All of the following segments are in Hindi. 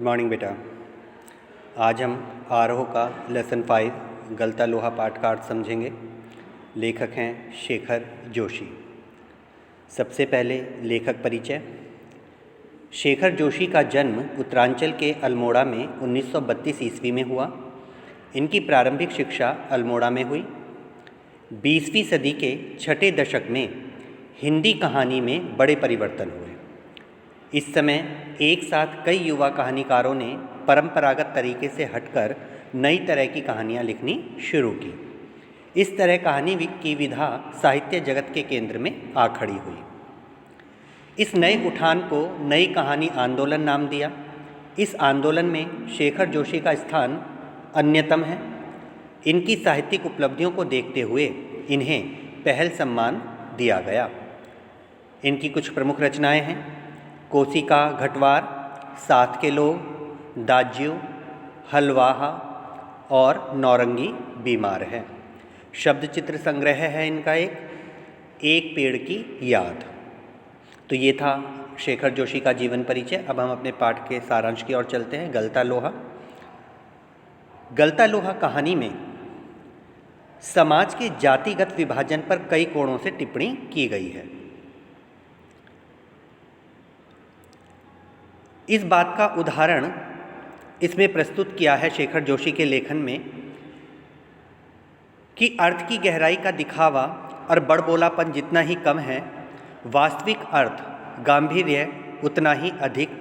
मॉर्निंग बेटा। आज हम आरोह का लेसन 5 गलता लोहा पाठ का अर्थ समझेंगे। लेखक हैं शेखर जोशी। सबसे पहले लेखक परिचय। शेखर जोशी का जन्म उत्तरांचल के अल्मोड़ा में 1932 ईस्वी में हुआ। इनकी प्रारंभिक शिक्षा अल्मोड़ा में हुई। 20वीं सदी के छठे दशक में हिंदी कहानी में बड़े परिवर्तन हुए। इस समय एक साथ कई युवा कहानीकारों ने परंपरागत तरीके से हटकर नई तरह की कहानियाँ लिखनी शुरू की। इस तरह कहानी की विधा साहित्य जगत के केंद्र में आ खड़ी हुई। इस नए उठान को नई कहानी आंदोलन नाम दिया। इस आंदोलन में शेखर जोशी का स्थान अन्यतम है। इनकी साहित्यिक उपलब्धियों को देखते हुए इन्हें पहल सम्मान दिया गया। इनकी कुछ प्रमुख रचनाएं हैं: कोशिका घटवार, साथ के लोग, दाज्यू, हलवाहा और नौरंगी बीमार है। शब्द चित्र संग्रह है इनका एक पेड़ की याद। तो ये था शेखर जोशी का जीवन परिचय। अब हम अपने पाठ के सारांश की ओर चलते हैं। गलता लोहा। गलता लोहा कहानी में समाज के जातिगत विभाजन पर कई कोणों से टिप्पणी की गई है। इस बात का उदाहरण इसमें प्रस्तुत किया है शेखर जोशी के लेखन में कि अर्थ की गहराई का दिखावा और बड़बोलापन जितना ही कम है, वास्तविक अर्थ गांभीर्य उतना ही अधिक।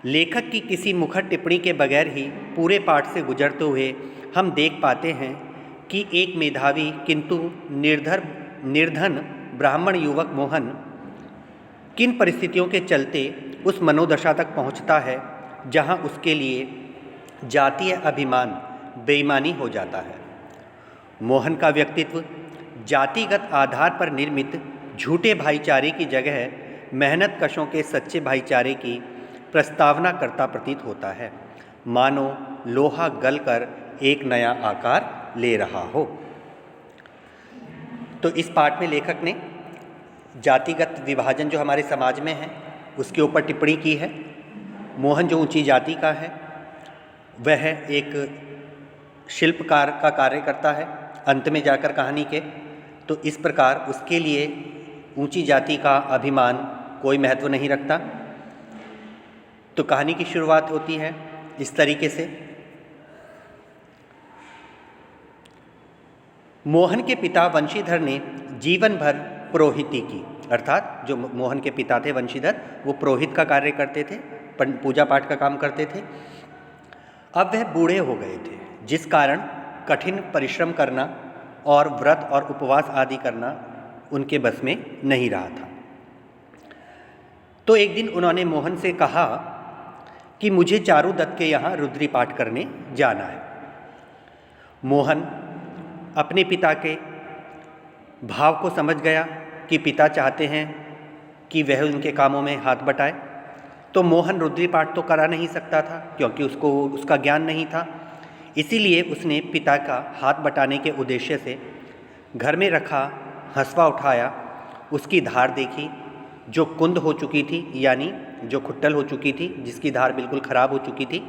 लेखक की किसी मुखर टिप्पणी के बगैर ही पूरे पाठ से गुजरते हुए हम देख पाते हैं कि एक मेधावी किंतु निर्धन ब्राह्मण युवक मोहन किन परिस्थितियों के चलते उस मनोदशा तक पहुंचता है जहां उसके लिए जातीय अभिमान बेईमानी हो जाता है। मोहन का व्यक्तित्व जातिगत आधार पर निर्मित झूठे भाईचारे की जगह मेहनत कशों के सच्चे भाईचारे की प्रस्तावना करता प्रतीत होता है, मानो लोहा गलकर एक नया आकार ले रहा हो। तो इस पाठ में लेखक ने जातिगत विभाजन जो हमारे समाज में है उसके ऊपर टिप्पणी की है। मोहन जो ऊंची जाति का है वह एक शिल्पकार का कार्य करता है अंत में जाकर कहानी के। तो इस प्रकार उसके लिए ऊंची जाति का अभिमान कोई महत्व नहीं रखता। तो कहानी की शुरुआत होती है इस तरीके से। मोहन के पिता वंशीधर ने जीवन भर पुरोहिती की, अर्थात जो मोहन के पिता थे वंशीधर, वो पुरोहित का कार्य करते थे, पूजा पाठ का काम करते थे। अब वह बूढ़े हो गए थे, जिस कारण कठिन परिश्रम करना और व्रत और उपवास आदि करना उनके बस में नहीं रहा था। तो एक दिन उन्होंने मोहन से कहा कि मुझे चारू दत्त के यहाँ रुद्री पाठ करने जाना है। मोहन अपने पिता के भाव को समझ गया कि पिता चाहते हैं कि वह उनके कामों में हाथ बटाए। तो मोहन रुद्री पाठ तो करा नहीं सकता था क्योंकि उसको उसका ज्ञान नहीं था। इसीलिए उसने पिता का हाथ बटाने के उद्देश्य से घर में रखा हंसवा उठाया, उसकी धार देखी जो कुंद हो चुकी थी, यानी जो खुट्टल हो चुकी थी, जिसकी धार बिल्कुल खराब हो चुकी थी।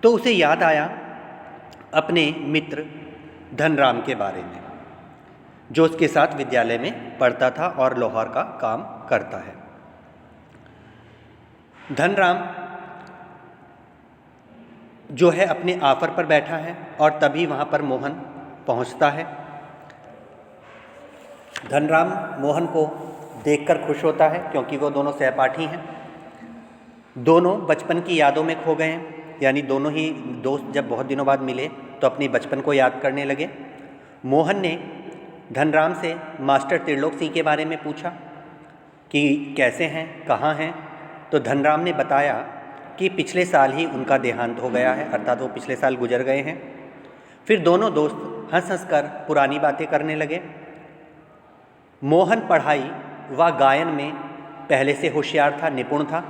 तो उसे याद आया अपने मित्र धनराम के बारे में, जो उसके साथ विद्यालय में पढ़ता था और लोहार का काम करता है। धनराम जो है अपने आफर पर बैठा है और तभी वहाँ पर मोहन पहुँचता है। धनराम मोहन को देखकर खुश होता है क्योंकि वो दोनों सहपाठी हैं। दोनों बचपन की यादों में खो गए हैं, यानी दोनों ही दोस्त जब बहुत दिनों बाद मिले तो अपनी बचपन को याद करने लगे। मोहन ने धनराम से मास्टर त्रिलोक सिंह के बारे में पूछा कि कैसे हैं, कहाँ हैं। तो धनराम ने बताया कि पिछले साल ही उनका देहांत हो गया है, अर्थात वो पिछले साल गुजर गए हैं। फिर दोनों दोस्त हंस हंस कर पुरानी बातें करने लगे। मोहन पढ़ाई व गायन में पहले से होशियार था, निपुण था।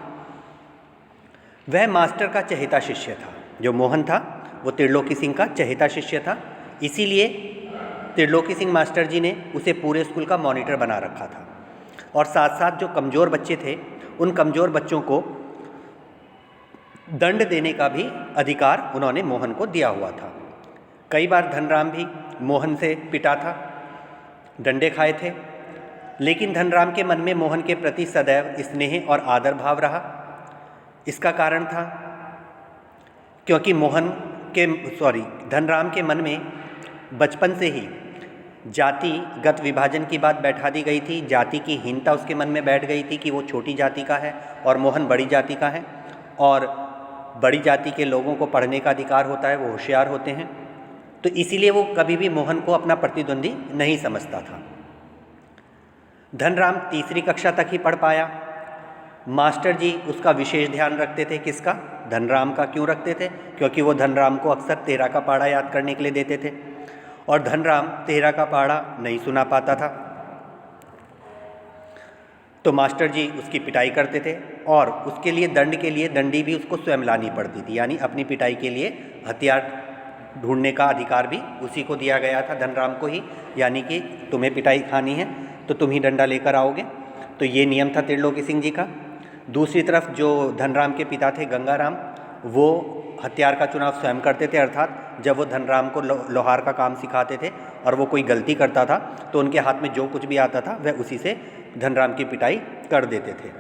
वह मास्टर का चहेता शिष्य था। जो मोहन था वो त्रिलोकी सिंह का चहेता शिष्य था, इसीलिए त्रिलोकी सिंह मास्टर जी ने उसे पूरे स्कूल का मॉनिटर बना रखा था। और साथ साथ जो कमज़ोर बच्चे थे उन कमज़ोर बच्चों को दंड देने का भी अधिकार उन्होंने मोहन को दिया हुआ था। कई बार धनराम भी मोहन से पिटा था, डंडे खाए थे, लेकिन धनराम के मन में मोहन के प्रति सदैव स्नेह और आदर भाव रहा। इसका कारण था क्योंकि धनराम के मन में बचपन से ही जातिगत विभाजन की बात बैठा दी गई थी। जाति की हीनता उसके मन में बैठ गई थी कि वो छोटी जाति का है और मोहन बड़ी जाति का है, और बड़ी जाति के लोगों को पढ़ने का अधिकार होता है, वो होशियार होते हैं। तो इसीलिए वो कभी भी मोहन को अपना प्रतिद्वंदी नहीं समझता था। धनराम तीसरी कक्षा तक ही पढ़ पाया। मास्टर जी उसका विशेष ध्यान रखते थे। किसका? धनराम का। क्यों रखते थे? क्योंकि वो धनराम को अक्सर 13 का पहाड़ा याद करने के लिए देते थे और धनराम 13 का पहाड़ा नहीं सुना पाता था। तो मास्टर जी उसकी पिटाई करते थे और उसके लिए दंड के लिए दंडी भी उसको स्वयं लानी पड़ती थी, यानी अपनी पिटाई के लिए हथियार ढूंढने का अधिकार भी उसी को दिया गया था, धनराम को ही। यानी कि तुम्हें पिटाई खानी है तो तुम ही डंडा लेकर आओगे। तो ये नियम था त्रिलोकी सिंह जी का। दूसरी तरफ जो धनराम के पिता थे गंगाराम, वो हथियार का चुनाव स्वयं करते थे, अर्थात जब वो धनराम को लोहार का काम सिखाते थे और वो कोई गलती करता था तो उनके हाथ में जो कुछ भी आता था वह उसी से धनराम की पिटाई कर देते थे।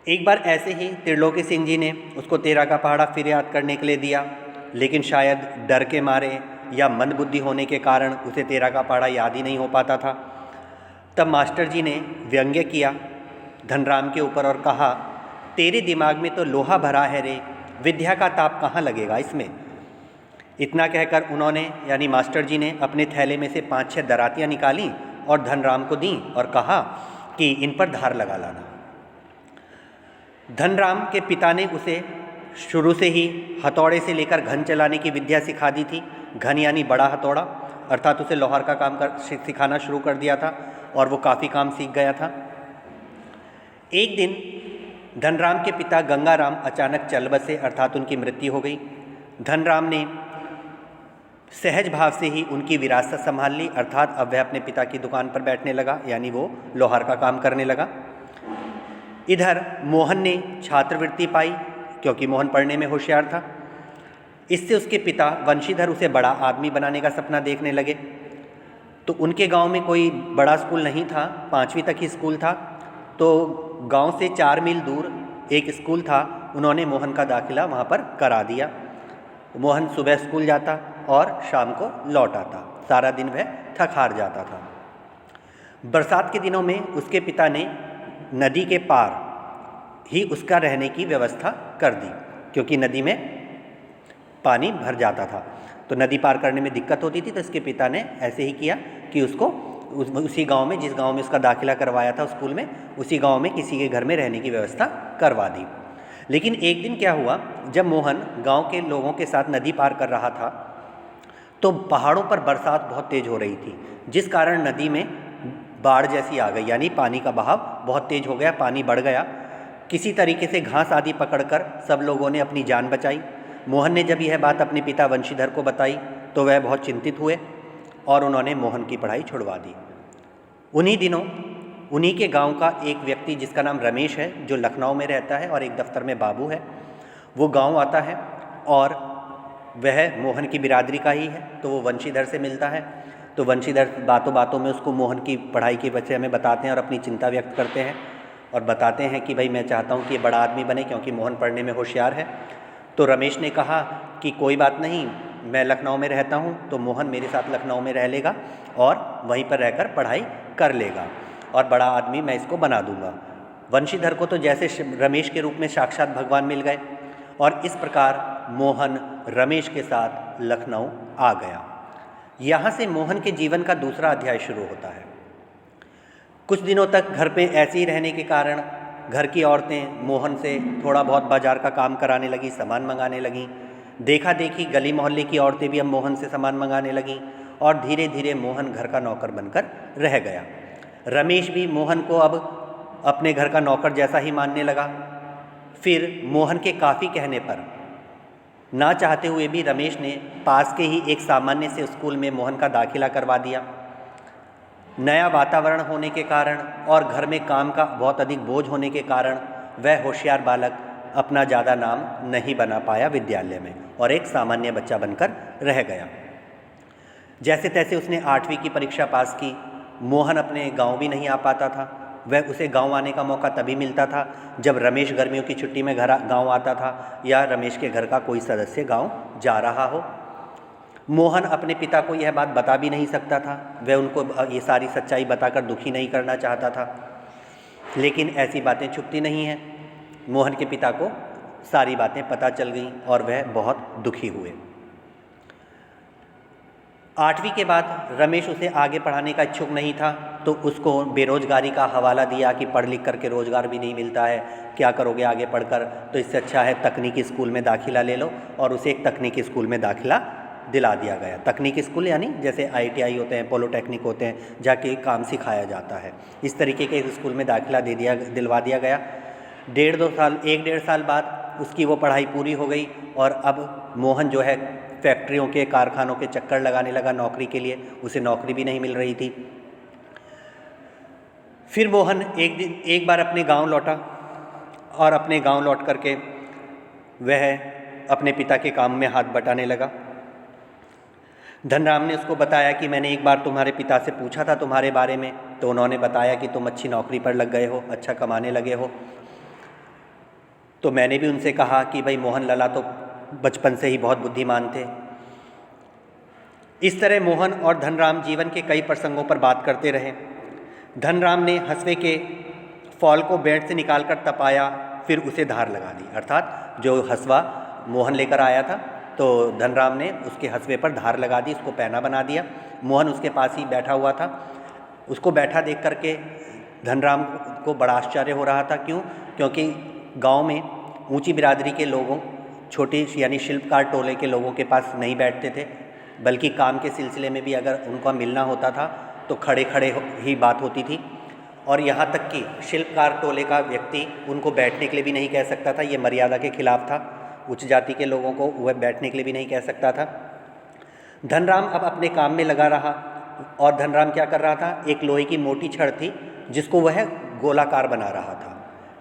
एक बार ऐसे ही त्रिलोकी सिंह जी ने उसको 13 का पहाड़ा फिर याद करने के लिए दिया, लेकिन शायद डर के मारे या मंदबुद्धि होने के कारण उसे 13 का पहाड़ा याद ही नहीं हो पाता था। तब मास्टर जी ने व्यंग्य किया धनराम के ऊपर और कहा, तेरे दिमाग में तो लोहा भरा है रे, विद्या का ताप कहाँ लगेगा इसमें। इतना कहकर उन्होंने यानी मास्टर जी ने अपने थैले में से 5-6 दरातियाँ निकाली और धनराम को दी और कहा कि इन पर धार लगा लाना। धनराम के पिता ने उसे शुरू से ही हथौड़े से लेकर घन चलाने की विद्या सिखा दी थी। घन यानी बड़ा हथौड़ा, अर्थात उसे लोहार का काम सिखाना शुरू कर दिया था और वो काफ़ी काम सीख गया था। एक दिन धनराम के पिता गंगाराम अचानक चल बसे, अर्थात उनकी मृत्यु हो गई। धनराम ने सहज भाव से ही उनकी विरासत संभाल ली, अर्थात अब वह अपने पिता की दुकान पर बैठने लगा, यानी वो लोहार का काम करने लगा। इधर मोहन ने छात्रवृत्ति पाई क्योंकि मोहन पढ़ने में होशियार था। इससे उसके पिता वंशीधर उसे बड़ा आदमी बनाने का सपना देखने लगे। तो उनके गांव में कोई बड़ा स्कूल नहीं था, 5वीं तक ही स्कूल था। तो गांव से 4 मील दूर एक स्कूल था, उन्होंने मोहन का दाखिला वहां पर करा दिया। मोहन सुबह स्कूल जाता और शाम को लौट आता, सारा दिन वह थक हार जाता था। बरसात के दिनों में उसके पिता ने नदी के पार ही उसका रहने की व्यवस्था कर दी, क्योंकि नदी में पानी भर जाता था तो नदी पार करने में दिक्कत होती थी। तो इसके पिता ने ऐसे ही किया कि उसको उसी गांव में, जिस गांव में उसका दाखिला करवाया था स्कूल में, उसी गांव में किसी के घर में रहने की व्यवस्था करवा दी। लेकिन एक दिन क्या हुआ, जब मोहन गांव के लोगों के साथ नदी पार कर रहा था तो पहाड़ों पर बरसात बहुत तेज़ हो रही थी, जिस कारण नदी में बाढ़ जैसी आ गई, यानी पानी का बहाव बहुत तेज़ हो गया, पानी बढ़ गया। किसी तरीके से घास आदि पकड़कर सब लोगों ने अपनी जान बचाई। मोहन ने जब यह बात अपने पिता वंशीधर को बताई तो वह बहुत चिंतित हुए और उन्होंने मोहन की पढ़ाई छुड़वा दी। उन्हीं दिनों उन्हीं के गांव का एक व्यक्ति जिसका नाम रमेश है, जो लखनऊ में रहता है और एक दफ्तर में बाबू है, वो गांव आता है और वह मोहन की बिरादरी का ही है। तो वो वंशीधर से मिलता है। तो वंशीधर बातों बातों में उसको मोहन की पढ़ाई के बच्चे में बताते हैं और अपनी चिंता व्यक्त करते हैं और बताते हैं कि भाई मैं चाहता हूँ कि ये बड़ा आदमी बने क्योंकि मोहन पढ़ने में होशियार है। तो रमेश ने कहा कि कोई बात नहीं, मैं लखनऊ में रहता हूँ तो मोहन मेरे साथ लखनऊ में रह लेगा और वहीं पर रहकर पढ़ाई कर लेगा और बड़ा आदमी मैं इसको बना दूंगा। वंशीधर को तो जैसे रमेश के रूप में साक्षात भगवान मिल गए और इस प्रकार मोहन रमेश के साथ लखनऊ आ गया। यहाँ से मोहन के जीवन का दूसरा अध्याय शुरू होता है। कुछ दिनों तक घर पे ऐसे ही रहने के कारण घर की औरतें मोहन से थोड़ा बहुत बाजार का काम कराने लगी, सामान मंगाने लगीं। देखा देखी गली मोहल्ले की औरतें भी अब मोहन से सामान मंगाने लगीं और धीरे धीरे मोहन घर का नौकर बनकर रह गया। रमेश भी मोहन को अब अपने घर का नौकर जैसा ही मानने लगा। फिर मोहन के काफ़ी कहने पर, ना चाहते हुए भी रमेश ने पास के ही एक सामान्य से स्कूल में मोहन का दाखिला करवा दिया। नया वातावरण होने के कारण और घर में काम का बहुत अधिक बोझ होने के कारण वह होशियार बालक अपना ज़्यादा नाम नहीं बना पाया विद्यालय में और एक सामान्य बच्चा बनकर रह गया। जैसे तैसे उसने 8वीं की परीक्षा पास की। मोहन अपने गांव भी नहीं आ पाता था। वह उसे गांव आने का मौका तभी मिलता था जब रमेश गर्मियों की छुट्टी में गांव आता था या रमेश के घर का कोई सदस्य गांव जा रहा हो। मोहन अपने पिता को यह बात बता भी नहीं सकता था। वह उनको ये सारी सच्चाई बताकर दुखी नहीं करना चाहता था, लेकिन ऐसी बातें छुपती नहीं हैं। मोहन के पिता को सारी बातें पता चल गईं और वह बहुत दुखी हुए। 8वीं के बाद रमेश उसे आगे पढ़ाने का इच्छुक नहीं था, तो उसको बेरोजगारी का हवाला दिया कि पढ़ लिख करके रोज़गार भी नहीं मिलता है, क्या करोगे आगे पढ़कर, तो इससे अच्छा है तकनीकी स्कूल में दाखिला ले लो। और उसे एक तकनीकी स्कूल में दाखिला दिला दिया गया। तकनीकी स्कूल यानी जैसे ITI होते हैं, पॉलिटेक्निक होते हैं, जाके काम सिखाया जाता है। इस तरीके के स्कूल में दाखिला दिलवा दिया गया। 1.5 साल बाद उसकी वो पढ़ाई पूरी हो गई और अब मोहन जो है फैक्ट्रियों के, कारखानों के चक्कर लगाने लगा नौकरी के लिए। उसे नौकरी भी नहीं मिल रही थी। फिर मोहन एक बार अपने गांव लौटा और अपने गांव लौट करके वह अपने पिता के काम में हाथ बटाने लगा। धनराम ने उसको बताया कि मैंने एक बार तुम्हारे पिता से पूछा था तुम्हारे बारे में, तो उन्होंने बताया कि तुम अच्छी नौकरी पर लग गए हो, अच्छा कमाने लगे हो। तो मैंने भी उनसे कहा कि भाई मोहन लला तो बचपन से ही बहुत बुद्धिमान थे। इस तरह मोहन और धनराम जीवन के कई प्रसंगों पर बात करते रहे। धनराम ने हंसवे के फॉल को बेड से निकालकर तपाया, फिर उसे धार लगा दी। अर्थात जो हंसवा मोहन लेकर आया था, तो धनराम ने उसके हंसवे पर धार लगा दी, उसको पैना बना दिया। मोहन उसके पास ही बैठा हुआ था। उसको बैठा देख करके धनराम को बड़ा आश्चर्य हो रहा था। क्यों? क्योंकि गांव में ऊंची बिरादरी के लोगों, छोटे यानी शिल्पकार टोले के लोगों के पास नहीं बैठते थे, बल्कि काम के सिलसिले में भी अगर उनका मिलना होता था तो खड़े खड़े ही बात होती थी। और यहाँ तक कि शिल्पकार टोले का व्यक्ति उनको बैठने के लिए भी नहीं कह सकता था। ये मर्यादा के खिलाफ था। उच्च जाति के लोगों को वह बैठने के लिए भी नहीं कह सकता था। धनराम अब अपने काम में लगा रहा और धनराम क्या कर रहा था, एक लोहे की मोटी छड़ थी जिसको वह गोलाकार बना रहा था,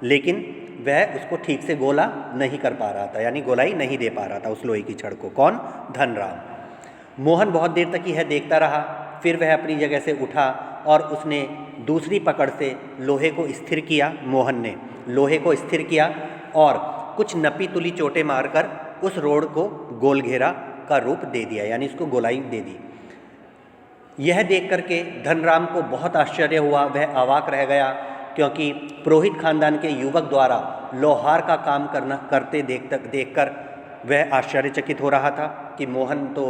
लेकिन वह उसको ठीक से गोला नहीं कर पा रहा था, यानी गोलाई नहीं दे पा रहा था उस लोहे की छड़ को। कौन? धनराम। मोहन बहुत देर तक यह देखता रहा, फिर वह अपनी जगह से उठा और उसने दूसरी पकड़ से लोहे को स्थिर किया। मोहन ने लोहे को स्थिर किया और कुछ नपी तुली चोटें मारकर उस रोड को गोल घेरा का रूप दे दिया, यानी इसको गोलाई दे दी। यह देख करके धनराम को बहुत आश्चर्य हुआ। वह अवाक रह गया, क्योंकि पुरोहित खानदान के युवक द्वारा लोहार का काम करते देखकर वह आश्चर्यचकित हो रहा था कि मोहन तो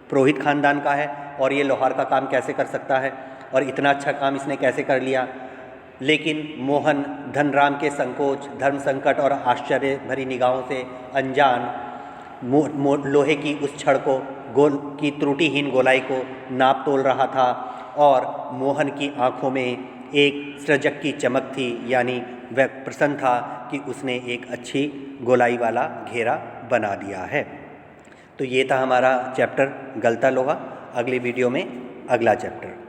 पुरोहित खानदान का है और ये लोहार का काम कैसे कर सकता है, और इतना अच्छा काम इसने कैसे कर लिया। लेकिन मोहन धनराम के संकोच, धर्म संकट और आश्चर्य भरी निगाहों से अनजान लोहे की उस छड़ को, गोल की त्रुटिहीन गोलाई को नाप तोल रहा था और मोहन की आंखों में एक सृजक की चमक थी, यानी वह प्रसन्न था कि उसने एक अच्छी गोलाई वाला घेरा बना दिया है। तो ये था हमारा चैप्टर गलता लोहा। अगली वीडियो में अगला चैप्टर।